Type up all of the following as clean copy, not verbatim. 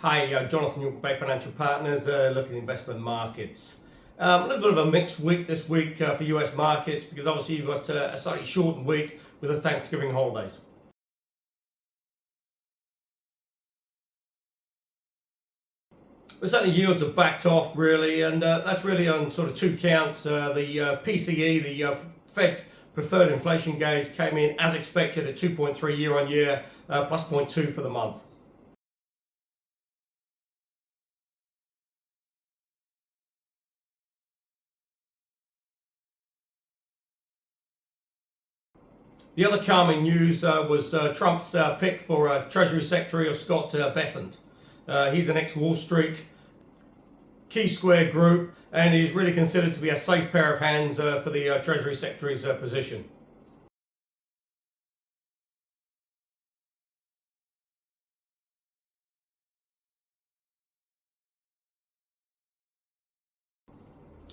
Hi, Jonathan York, Bay Financial Partners, looking at investment markets. A little bit of a mixed week this week for US markets because obviously you've got a slightly shortened week with the Thanksgiving holidays. But certainly yields are backed off really, and that's really on sort of two counts. The PCE, the Fed's preferred inflation gauge, came in as expected at 2.3 year on year, plus 0.2 for the month. The other calming news was Trump's pick for Treasury Secretary of Scott Bessent. He's an ex-Wall Street Key Square Group, and he's really considered to be a safe pair of hands for the Treasury Secretary's position.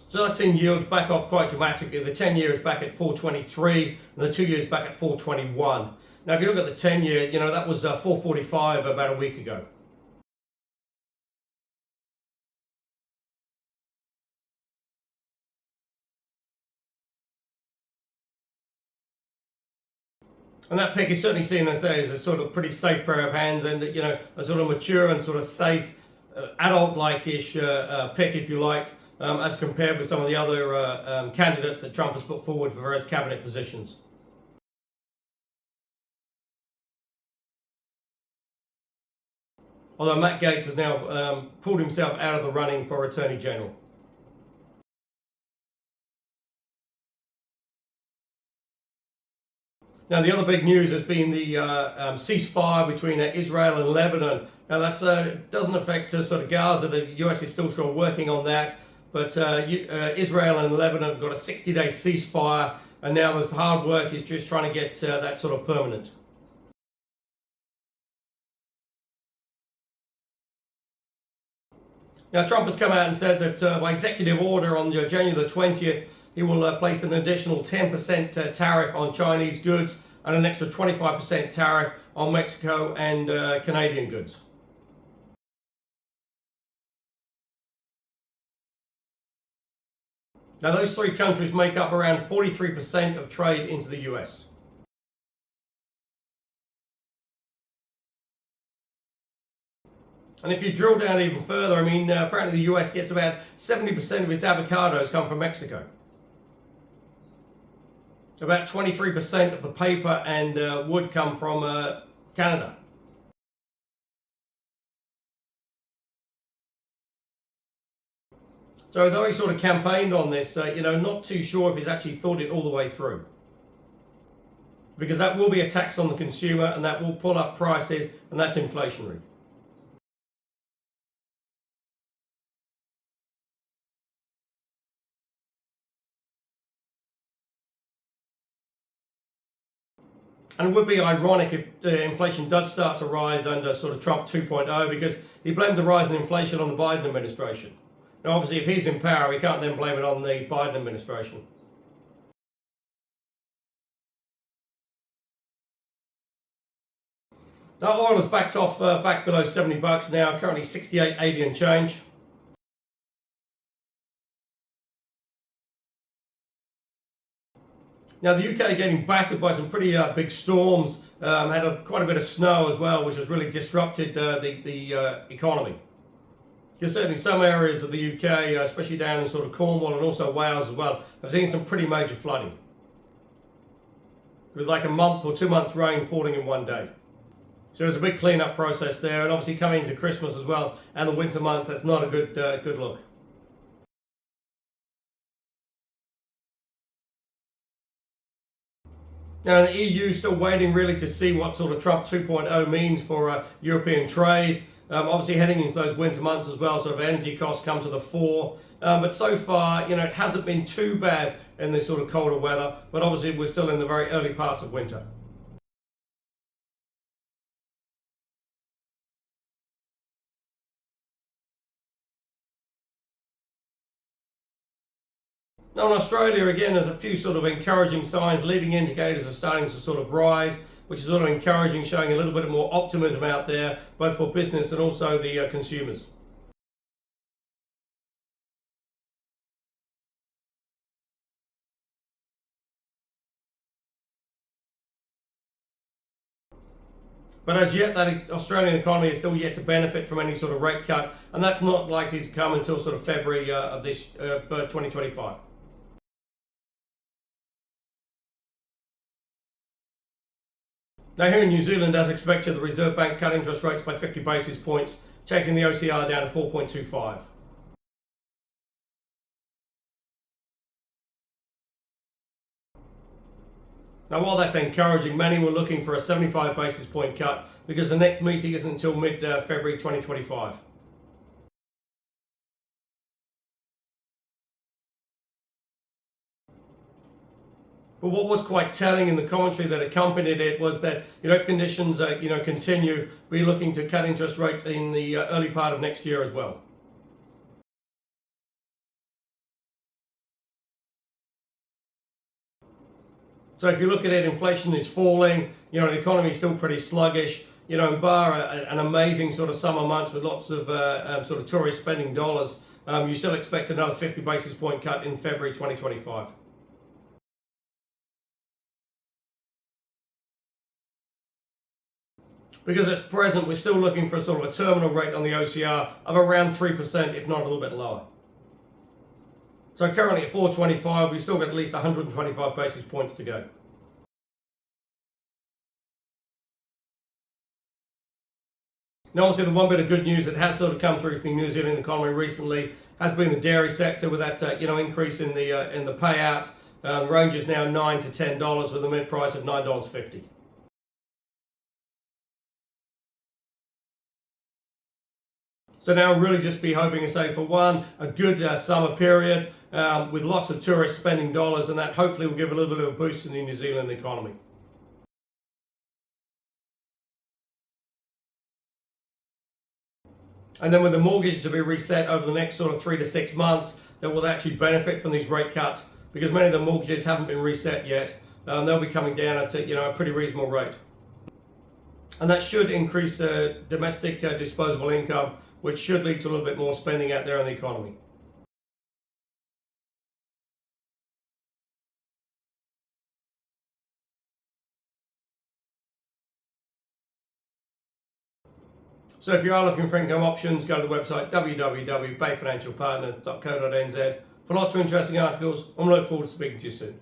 So that's in yields back off quite dramatically. The 10-year is back at 423 and the 2 years back at 421. Now if you look at the 10-year, that was 445 about a week ago. And that pick is certainly seen as a sort of pretty safe pair of hands, and a sort of mature and sort of safe, adult-like-ish pick, if you like, as compared with some of the other candidates that Trump has put forward for various cabinet positions. Although Matt Gaetz has now pulled himself out of the running for Attorney General. Now, the other big news has been the ceasefire between Israel and Lebanon. Now, that doesn't affect sort of Gaza. The US is still sort of working on that. But Israel and Lebanon have got a 60-day ceasefire, and now this hard work is just trying to get that sort of permanent. Now, Trump has come out and said that by executive order on January the 20th, he will place an additional 10% tariff on Chinese goods and an extra 25% tariff on Mexico and Canadian goods. Now, those three countries make up around 43% of trade into the US. And if you drill down even further, apparently the US gets about 70% of its avocados come from Mexico. About 23% of the paper and wood come from Canada. So though he sort of campaigned on this, not too sure if he's actually thought it all the way through. Because that will be a tax on the consumer, and that will pull up prices, and that's inflationary. And it would be ironic if inflation does start to rise under sort of Trump 2.0, because he blamed the rise in inflation on the Biden administration. Now, obviously, if he's in power, he can't then blame it on the Biden administration. Now, oil is backed off back below $70 now, currently 68.80 and change. Now, the UK getting battered by some pretty big storms, had quite a bit of snow as well, which has really disrupted the economy. Because certainly some areas of the UK, especially down in sort of Cornwall and also Wales as well, have seen some pretty major flooding. With like a month or 2 months rain falling in one day. So there's a big clean-up process there, and obviously coming into Christmas as well, and the winter months, that's not a good look. Now, the EU is still waiting really to see what sort of Trump 2.0 means for European trade. Obviously heading into those winter months as well, sort of energy costs come to the fore. But so far, it hasn't been too bad in this sort of colder weather, but obviously we're still in the very early parts of winter. Now in Australia, again, there's a few sort of encouraging signs. Leading indicators are starting to sort of rise. which is sort of encouraging, showing a little bit more optimism out there, both for business and also the consumers. But as yet, that Australian economy is still yet to benefit from any sort of rate cut, and that's not likely to come until sort of February of this for 2025. Now here in New Zealand, as expected, the Reserve Bank cut interest rates by 50 basis points, taking the OCR down to 4.25. Now, while that's encouraging, many were looking for a 75 basis point cut because the next meeting isn't until mid-February 2025. But what was quite telling in the commentary that accompanied it was that, if conditions continue, we're looking to cut interest rates in the early part of next year as well. So if you look at it, inflation is falling, the economy is still pretty sluggish, bar an amazing sort of summer months with lots of sort of tourist spending dollars, you still expect another 50 basis point cut in February 2025. Because at present, we're still looking for sort of a terminal rate on the OCR of around 3%, if not a little bit lower. So currently at 425, we've still got at least 125 basis points to go. Now, obviously, the one bit of good news that has sort of come through from the New Zealand economy recently has been the dairy sector, with that increase in the payout. Range is now $9 to $10 with a mid price of $9.50. So now really just be hoping to say, for one, a good summer period with lots of tourists spending dollars, and that hopefully will give a little bit of a boost to the New Zealand economy. And then with the mortgage to be reset over the next sort of 3 to 6 months, that will actually benefit from these rate cuts, because many of the mortgages haven't been reset yet. They'll be coming down at a pretty reasonable rate. And that should increase domestic disposable income, which should lead to a little bit more spending out there in the economy. So if you are looking for income options, go to the website www.bayfinancialpartners.co.nz for lots of interesting articles. I'm looking forward to speaking to you soon.